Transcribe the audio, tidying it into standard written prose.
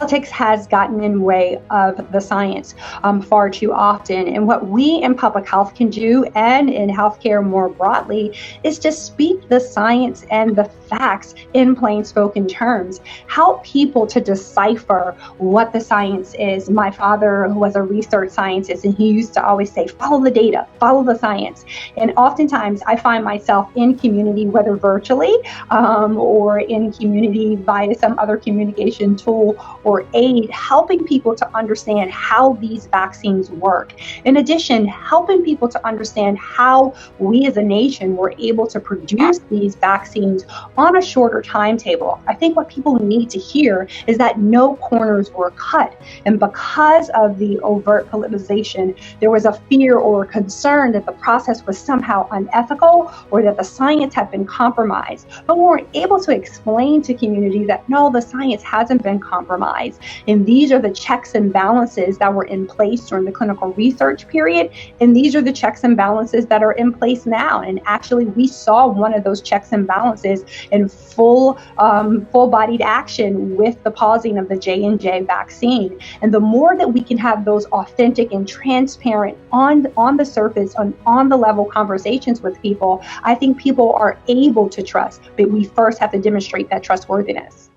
Politics has gotten in the way of the science far too often. And what we in public health can do, and in healthcare more broadly, is to speak the science and the facts in plain spoken terms. Help people to decipher what the science is. My father, who was a research scientist, and he used to always say, follow the data, follow the science. And oftentimes I find myself in community, whether virtually or in community via some other communication tool or aid, helping people to understand how these vaccines work. In addition, helping people to understand how we as a nation were able to produce these vaccines on a shorter timetable. I think what people need to hear is that no corners were cut. And because of the overt politicization, there was a fear or concern that the process was somehow unethical or that the science had been compromised. But we were able to explain to community that no, the science hasn't been compromised. And these are the checks and balances that were in place during the clinical research period. And these are the checks and balances that are in place now. And actually, we saw one of those checks and balances in full-bodied action with the pausing of the J&J vaccine. And the more that we can have those authentic and transparent on the surface, on the level conversations with people, I think people are able to trust. But we first have to demonstrate that trustworthiness.